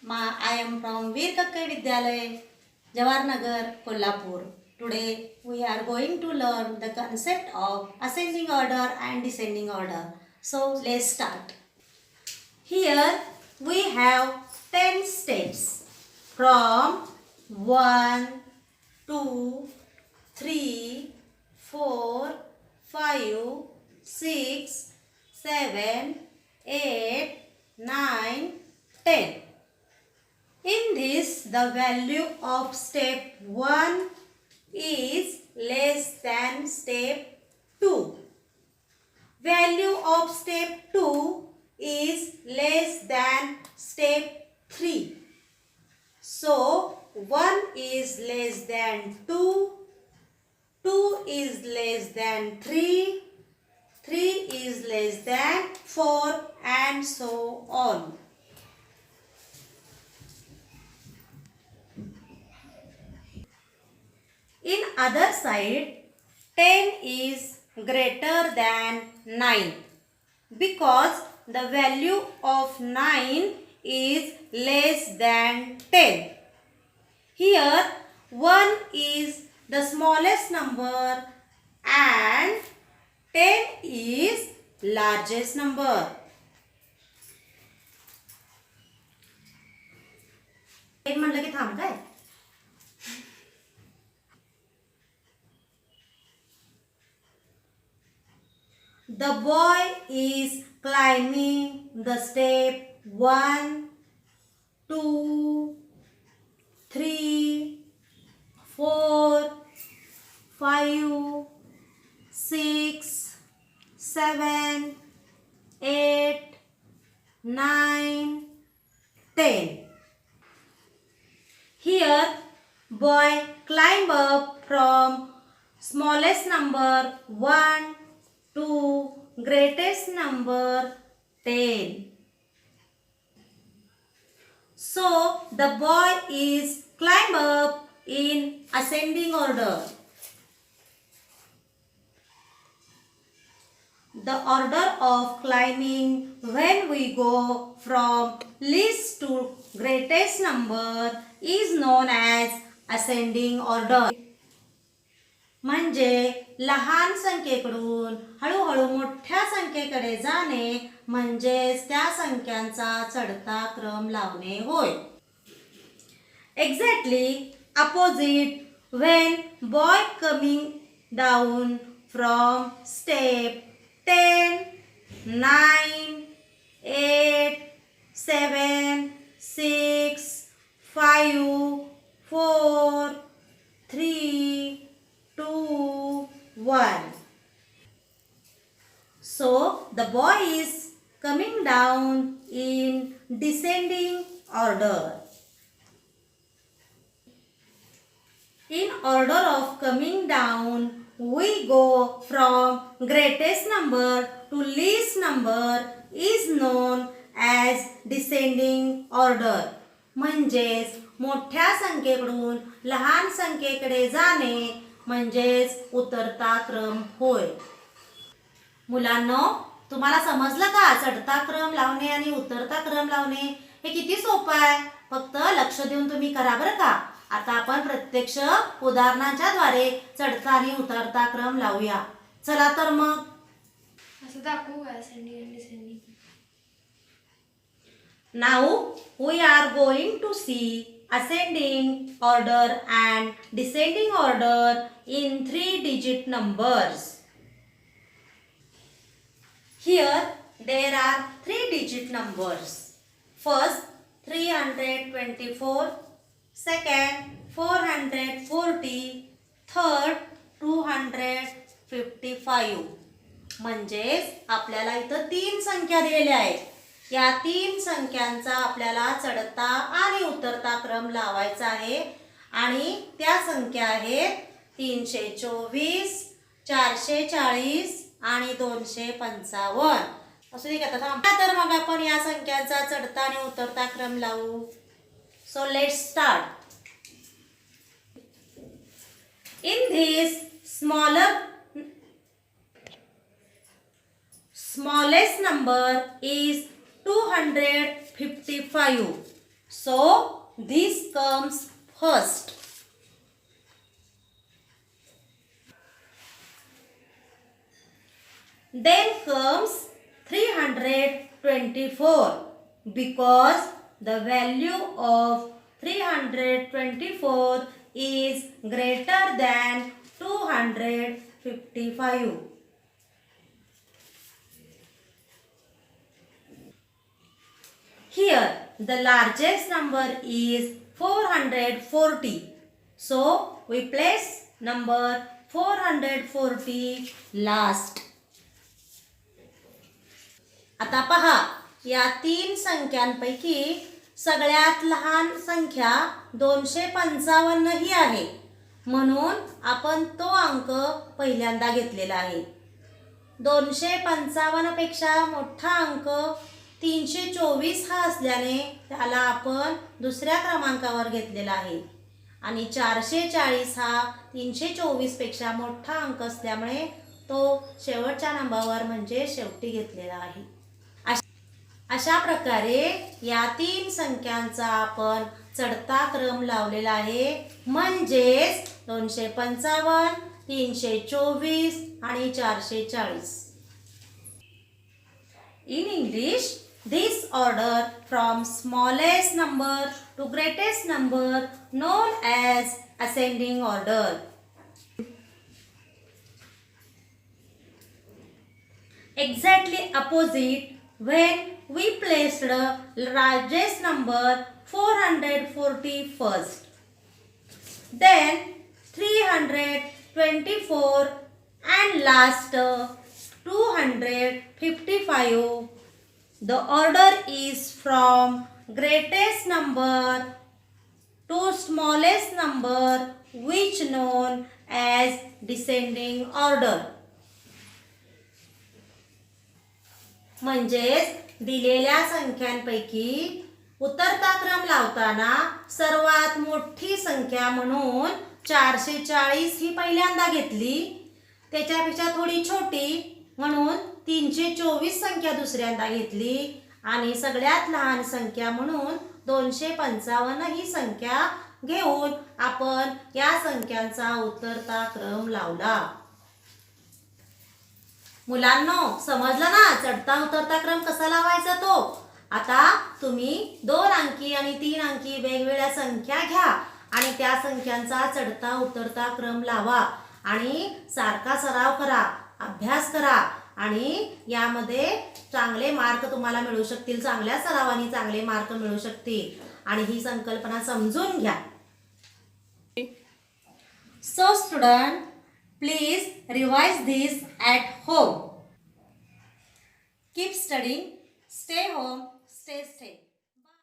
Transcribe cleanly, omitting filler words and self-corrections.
I am from Veer Kakkai Vidyalaya, Jawahar Nagar, Kolhapur. Today we are going to learn the concept of ascending order and descending order. So let's start. Here we have 10 steps from 1, 2, 3, 4, 5, 6, 7, 8, 9, 10. In this, the value of step 1 is less than step 2. Value of step 2 is less than step 3. So, 1 is less than 2, 2 is less than 3, 3 is less than 4, and so on. In other side, 10 is greater than 9 because the value of 9 is less than 10. Here 1 is the smallest number and 10 is largest number. एक म्हटलं की थांब काय? The boy is climbing the step 1, 2, 3, 4, 5, 6, 7, 8, 9, 10. Here, boy climb up from smallest number 1 to greatest number 10. So, the boy is climb up in ascending order. The order of climbing when we go from least to greatest number is known as ascending order. म्हणजे लहान संख्येकडून हळूहळू मोठ्या संख्येकडे जाणे म्हणजेच त्या संख्यांचा चढता क्रम लावणे होय. Exactly opposite when boy coming down from step 10, 9, 8, 7, 6, 5, 4, 3, 2, 1. So, the boy is coming down in descending order. In order of coming down, we go from greatest number to least number is known as descending order. म्हणजेच मोठ्या संख्येकडून लहान संख्येकडे जाणे म्हणजेच उतरता क्रम होय. मुलांनो, तुम्हाला समजलं का चढता क्रम लावणे आणि उतरता क्रम लावणे हे किती सोपं आहे? फक्त लक्ष देऊन तुम्ही करा बरं का. आता आपण प्रत्यक्ष उदाहरणाच्या द्वारे चढता आणि उतरता क्रम लावूया. चला तर मग असं दाखवू का असेंडिंग आणि descending? Now we are going to see ascending order and descending order in 3-digit numbers. Here there are 3-digit numbers. First 324, second 440, third 255. म्हणजेच आपल्याला इथं 3 संख्या दिलेल्या आहेत. या 3 संख्यांचा आपल्याला चढता आणि उतरता क्रम लावायचा आहे आणि त्या संख्या आहेत 324, 440 आणि 255. असं ठीक आहे. तर मग आपण या संख्यांचा चढता आणि उतरता क्रम लावू. So let's start. In this smallest number is 255. So this comes first. Then comes 324 because the value of 324 is greater than 255. Here the largest number is 440. So we place number 440 last. आता पहा या तीन संख्यांपैकी सगळ्यात लहान संख्या 255 ही आहे, म्हणून आपण तो अंक पहिल्यांदा घेतलेला आहे. 255 पेक्षा मोठा अंक 324 हा असल्याने त्याला आपण दुसऱ्या क्रमांकावर घेतलेला आहे आणि 440 हा 324 पेक्षा मोठा अंक असल्यामुळे तो शेवटच्या नंबरवर म्हणजे शेवटी घेतलेला आहे. अशा प्रकारे या तीन संख्यांचा आपण चढता क्रम लावलेला आहे, म्हणजेच 255, 324 आणि 440. In English, this order from smallest number to greatest number known as ascending order. Exactly opposite when we placed the largest number 440 first, then 324 and last 255. The order is from greatest number to smallest number, which known as descending order. म्हणजेच दिलेल्या संख्यांपैकी उतरता क्रम लावताना सर्वात मोठी संख्या म्हणून 440 ही पहिल्यांदा घेतली, त्याच्यापेक्षा थोडी छोटी म्हणून 324 संख्या दुसऱ्यांदा घेतली आणि सगळ्यात लहान संख्या म्हणून 255 ही संख्या घेऊन आपण या संख्यांचा उतरता क्रम लावला. मुलांनो, समजलं ना चढता उतरता क्रम कसा लावायचा तो? आता तुम्ही 2 अंकी आणि 3 अंकी वेगवेगळ्या संख्या घ्या आणि त्या संख्यांचा चढता उतरता क्रम लावा आणि सारखा सराव करा, अभ्यास करा आणि यामध्ये चांगले मार्क तुम्हाला मिळू शकतील. चांगल्या सरावाने चांगले मार्क मिळू शकतील आणि ही संकल्पना समजून घ्या. So student, please revise this at home. Keep studying, stay home, stay safe.